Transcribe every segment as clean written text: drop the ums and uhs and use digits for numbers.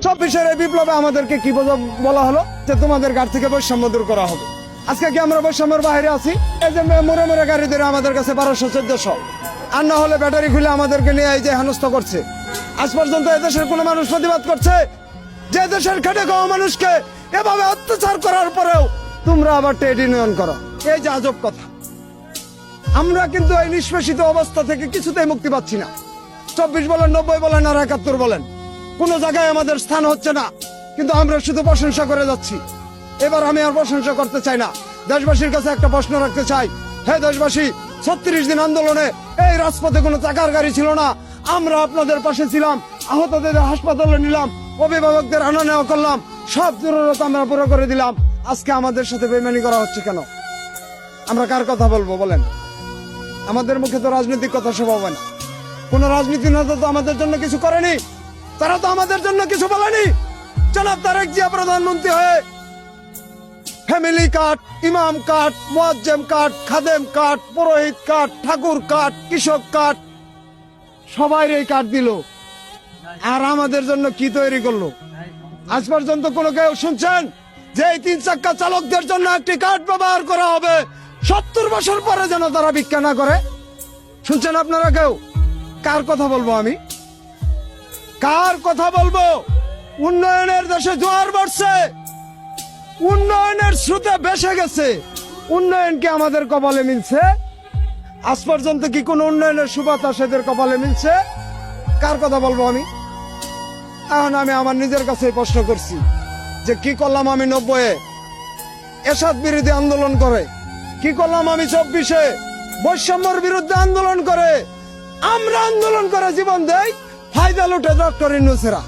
24-এর এই বিপ্লবে আমাদেরকে কি বলা হলো যে তোমাদের গাড়ি থেকে বৈষম্য দূর করা হবে। আজকে কি আমরা বৈষম্যের বাইরে আছি? এই যে মোড়ে মোড়ে গাড়ি ধরে আমাদের কাছে 1200-1400, আর না হলে ব্যাটারি খুলে আমাদেরকে নিয়ে এই যে হেনস্থা করছে। আজ পর্যন্ত এদেশের কোনো মানুষ প্রতিবাদ করছে? যে দেশের খেটে খাওয়া মানুষকে এভাবে অত্যাচার করার পরেও তোমরা আবার ট্রেড ইউনিয়ন করো, এই যে আজব কথা। আমরা কিন্তু এই নিষ্পেষিত অবস্থা থেকে কিছুতেই মুক্তি পাচ্ছি না। 24 বলেন, 90 বলেন আর 71 বলেন, কোন জায়গায় আমাদের স্থান হচ্ছে না, কিন্তু আমরা শুধু প্রশংসা করে যাচ্ছি। এবার আমি আর প্রশংসা করতে চাই না। দেশবাসীর কাছে একটা প্রশ্ন রাখতে চাই। হে দেশবাসী, 36 দিন আন্দোলনে এই রাজপথে কোনো চাকার গাড়ি ছিল না। আমরা আপনাদের পাশে ছিলাম, আহতদের হাসপাতালে নিলাম, অভিভাবকদের আনা নেওয়া করলাম, সব জরুরত আমরা পুরো করে দিলাম। আজকে আমাদের সাথে বেইমানি করা হচ্ছে কেন? আমরা কার কথা বলবো বলেন? আমাদের মুখে তো রাজনৈতিক কথা সব হবে না। কোন রাজনীতি নেতা তো আমাদের জন্য কিছু করেনি, তারা তো আমাদের জন্য কিছু বলেনি। জনাব তারেক জিয়া প্রধানমন্ত্রী হয়ে ফ্যামিলি কার্ড, ইমাম কার্ড, মুয়াজ্জেম কার্ড, খাদেম কার্ড, পুরোহিত কার্ড, ঠাকুর কার্ড, কৃষক কার্ড, সবাই এই কার্ড দিল, আর আমাদের জন্য কি তৈরি করলো? আজ পর্যন্ত কোনো কেউ শুনছেন যে এই 3 চাক্কা চালকদের জন্য একটি কার্ড ব্যবহার করা হবে 70 বছর পরে যেন তারা ভিক্ষা না করে? শুনছেন আপনারা কেউ? কার কথা বলবো আমি? কার কথা বলবো? উন্নয়নের দেশে জোয়ার বাড়ছে, উন্নয়নের স্রোতে ভেসে গেছে। উন্নয়ন কি আমাদের কপালে মিলছে? আজ পর্যন্ত কি কোন উন্নয়নের সুবাতাস এদের কপালে মিলছে? কার কথা বলবো আমি? এখন আমি আমার নিজের কাছে প্রশ্ন করছি যে কি করলাম আমি 90-এ এরশাদ বিরোধী আন্দোলন করে, কি করলাম আমি 24-এ বৈষম্যের বিরুদ্ধে আন্দোলন করে। আমরা আন্দোলন করে জীবন দেই, ফায়দা লুটে ডক্টর ইউনূসেরা।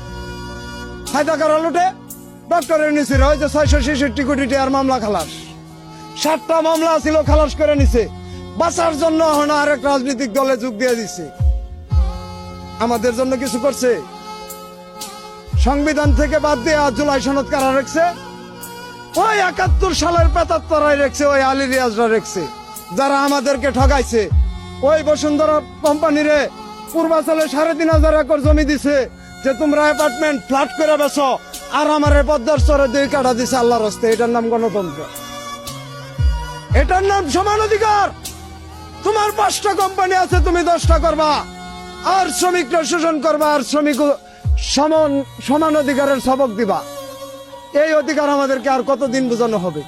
ফায়দা কারা লুটে? ডক্টর ইউনূসেরা। ওই যে 666 কোটি টাকার মামলা খালাস, 7টা মামলা ছিল খালাস করে নিছে, বাঁচার জন্য এখন আরেক রাজনৈতিক দলে যোগ দিয়ে দিছে। আমাদের জন্য কিছু করছে? সংবিধান থেকে বাদ দিয়ে জুলাই সনদ কারা রেখছে? ওই 71 সালের 75-রাই রেখছে, ওই আলী রিয়াজরা রেখছে, যারা আমাদেরকে ঠগাইছে। ওই বসুন্ধরা কোম্পানিরে পূর্বাচলে 3,500 একর জমি দিছে যে তোমরা অ্যাপার্টমেন্ট ফ্ল্যাট করে বেছো, আর আমার পদ্মার চরে 2 কাঠা দিছে আল্লাহর হস্তে। এটার নাম গণতন্ত্র? এটার নাম সমান অধিকার? তোমার 5টা কোম্পানি আছে, তুমি 10টা করবা, আর শ্রমিকরা শোষণ করবা, আর শ্রমিক সমান অধিকারের সবক দিবা। এই অধিকার আমাদেরকে আর কতদিন বোঝানো হবে?